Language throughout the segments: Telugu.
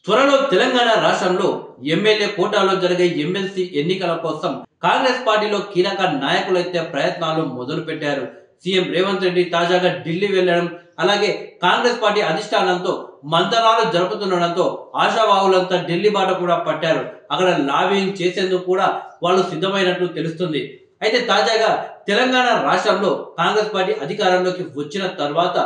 త్వరలో తెలంగాణ రాష్ట్రంలో ఎమ్మెల్యే కోటాలో జరిగే ఎమ్మెల్సీ ఎన్నికల కోసం కాంగ్రెస్ పార్టీలో కీలక నాయకులైతే ప్రయత్నాలు మొదలు పెట్టారు. సీఎం రేవంత్ రెడ్డి తాజాగా ఢిల్లీ వెళ్లడం, అలాగే కాంగ్రెస్ పార్టీ అధిష్టానంతో మంతనాలు జరుపుతుండడంతో ఆశావాహులంతా ఢిల్లీ బాట కూడా పట్టారు. అక్కడ లాబింగ్ చేసేందుకు కూడా వాళ్ళు సిద్ధమైనట్లు తెలుస్తుంది. అయితే తాజాగా తెలంగాణ రాష్ట్రంలో కాంగ్రెస్ పార్టీ అధికారంలోకి వచ్చిన తర్వాత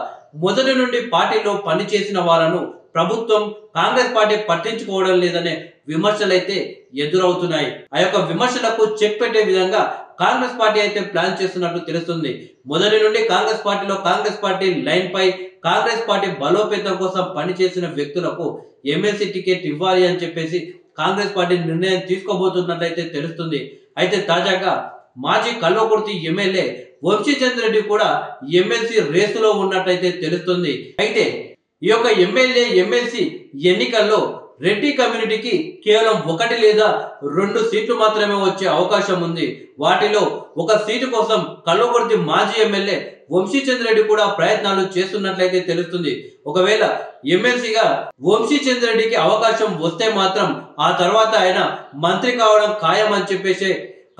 మొదటి నుండి పార్టీలో పనిచేసిన వాళ్ళను ప్రభుత్వం కాంగ్రెస్ పార్టీ పట్టించుకోవడం లేదనే విమర్శలైతే ఎదురవుతున్నాయి. ఆ యొక్క విమర్శలకు చెక్ పెట్టే విధంగా కాంగ్రెస్ పార్టీ అయితే ప్లాన్ చేస్తున్నట్లు తెలుస్తుంది. మొదటి నుండి కాంగ్రెస్ పార్టీ లైన్ పై కాంగ్రెస్ పార్టీ బలోపేతం కోసం పనిచేసిన వ్యక్తులకు ఎమ్మెల్సీ టికెట్ ఇవ్వాలి అని చెప్పేసి కాంగ్రెస్ పార్టీ నిర్ణయం తీసుకోబోతున్నట్లయితే తెలుస్తుంది. అయితే తాజాగా మాజీ కల్వకుర్తి ఎమ్మెల్యే వంశీచంద్ర రెడ్డి కూడా ఎమ్మెల్సీ రేసులో ఉన్నట్లయితే తెలుస్తుంది. అయితే ఈ యొక్క ఎమ్మెల్సీ ఎన్నికల్లో రెడ్డి కమ్యూనిటీకి కేవలం 1 లేదా 2 సీట్లు మాత్రమే వచ్చే అవకాశం ఉంది. వాటిలో ఒక సీటు కోసం కల్వకుర్తి మాజీ ఎమ్మెల్యే వంశీచంద్ర రెడ్డి కూడా ప్రయత్నాలు చేస్తున్నట్లయితే తెలుస్తుంది. ఒకవేళ ఎమ్మెల్సీగా వంశీచంద్ర రెడ్డికి అవకాశం వస్తే మాత్రం ఆ తర్వాత ఆయన మంత్రి కావడం ఖాయం అని చెప్పేసి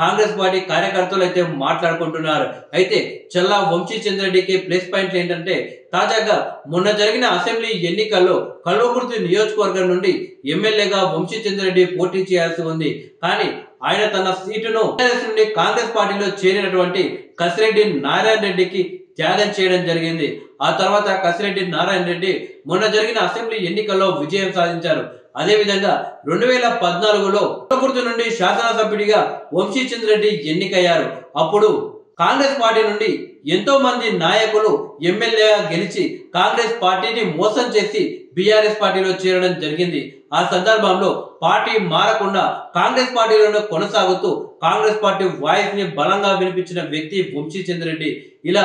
కాంగ్రెస్ పార్టీ కార్యకర్తలు అయితే మాట్లాడుకుంటున్నారు. అయితే చల్లా వంశీచంద్ర రెడ్డికి ప్లస్ పాయింట్లు ఏంటంటే, తాజాగా మొన్న జరిగిన అసెంబ్లీ ఎన్నికల్లో కల్వకుర్తి నియోజకవర్గం నుండి ఎమ్మెల్యేగా వంశీచంద్ర రెడ్డి పోటీ చేయాల్సి ఉంది. కానీ ఆయన తన సీటును నుండి కాంగ్రెస్ పార్టీలో చేరినటువంటి కసిరెడ్డి నారాయణ రెడ్డికి త్యాగం చేయడం జరిగింది. ఆ తర్వాత కసిరెడ్డి నారాయణ రెడ్డి మొన్న జరిగిన అసెంబ్లీ ఎన్నికల్లో విజయం సాధించారు. అదేవిధంగా 2014లో కల్వకుర్తి నుండి శాసనసభ్యుడిగా వంశీచంద్ర రెడ్డి ఎన్నికయ్యారు. అప్పుడు కాంగ్రెస్ పార్టీ నుండి ఎంతో మంది నాయకులు ఎమ్మెల్యేగా గెలిచి కాంగ్రెస్ పార్టీని మోసం చేసి బీఆర్ఎస్ పార్టీలో చేరడం జరిగింది. ఆ సందర్భంలో పార్టీ మారకుండా కాంగ్రెస్ పార్టీలోనే కొనసాగుతూ కాంగ్రెస్ పార్టీ వాయిస్ ని బలంగా వినిపించిన వ్యక్తి వంశీచంద్ర రెడ్డి. ఇలా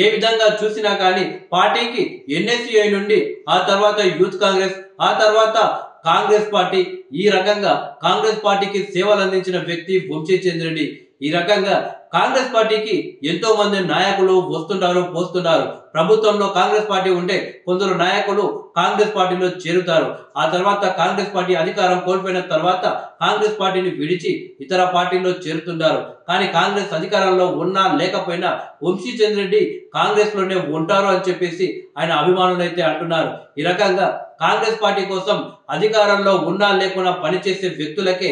ఏ విధంగా చూసినా కానీ పార్టీకి ఎన్ఎస్యుఐ నుండి ఆ తర్వాత యూత్ కాంగ్రెస్, ఆ తర్వాత కాంగ్రెస్ పార్టీ, ఈ రకంగా కాంగ్రెస్ పార్టీకి సేవలు అందించిన వ్యక్తి వంశీచంద్ర రెడ్డి. ఈ రకంగా కాంగ్రెస్ పార్టీకి ఎంతో మంది నాయకులు వస్తుంటారు, పోస్తుంటారు. ప్రభుత్వంలో కాంగ్రెస్ పార్టీ ఉంటే కొందరు నాయకులు కాంగ్రెస్ పార్టీలో చేరుతారు. ఆ తర్వాత కాంగ్రెస్ పార్టీ అధికారం కోల్పోయిన తర్వాత కాంగ్రెస్ పార్టీని విడిచి ఇతర పార్టీలో చేరుతుంటారు. కానీ కాంగ్రెస్ అధికారంలో ఉన్నా లేకపోయినా వంశీచంద్ర రెడ్డి కాంగ్రెస్ లోనే ఉంటారు అని చెప్పేసి ఆయన అభిమానులు అయితే అంటున్నారు. ఈ రకంగా కాంగ్రెస్ పార్టీ కోసం అధికారంలో ఉన్నా లేకున్నా పనిచేసే వ్యక్తులకే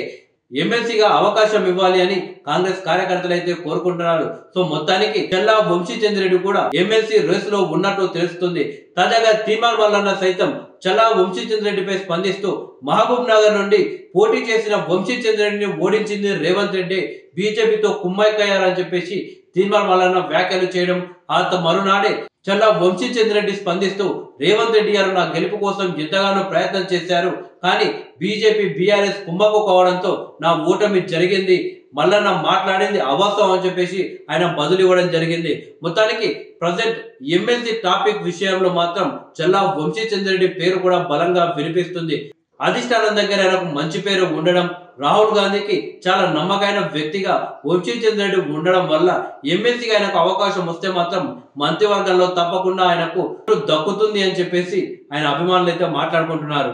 ఎమ్మెల్సీగా అవకాశం ఇవ్వాలి అని కాంగ్రెస్ కార్యకర్తలు అయితే కోరుకుంటున్నారు. సో మొత్తానికి చల్లా వంశీచంద్ర రెడ్డి కూడా ఎమ్మెల్సీ రేసులో ఉన్నట్టు తెలుస్తుంది. తాజాగా తీర్మాన్ మల్లన్న సైతం చల్లా వంశీచంద్ర రెడ్డిపై స్పందిస్తూ మహబూబ్ నగర్ నుండి పోటీ చేసిన వంశీచంద్ర రెడ్డిని ఓడించింది రేవంత్ రెడ్డి, బీజేపీతో కుమ్మక్కయ్యారని చెప్పేసి తీర్మాన్ మల్లన్న వ్యాఖ్యలు చేయడం, ఆ మరునాడే చల్లా వంశీచంద్ర రెడ్డి స్పందిస్తూ రేవంత్ రెడ్డి గారు నా గెలుపు కోసం ఎంతగానో ప్రయత్నం చేశారు, కానీ బీజేపీ బీఆర్ఎస్ కుమ్మక్కు కావడంతో నా ఓటమి జరిగింది, మల్లన్న మాట్లాడింది అవాస్తవం అని చెప్పేసి ఆయన బదులు ఇవ్వడం జరిగింది. మొత్తానికి ప్రజెంట్ ఎమ్మెల్సీ టాపిక్ విషయంలో మాత్రం చల్లా వంశీచంద్ర రెడ్డి పేరు కూడా బలంగా వినిపిస్తుంది. అధిష్టానం దగ్గర ఆయనకు మంచి పేరు ఉండడం, రాహుల్ గాంధీకి చాలా నమ్మకమైన వ్యక్తిగా వంశీచంద్ర రెడ్డి ఉండడం వల్ల ఎమ్మెల్సీగా ఆయనకు అవకాశం వస్తే మాత్రం మంత్రివర్గంలో తప్పకుండా ఆయనకు దక్కుతుంది అని చెప్పేసి ఆయన అభిమానులు అయితే మాట్లాడుకుంటున్నారు.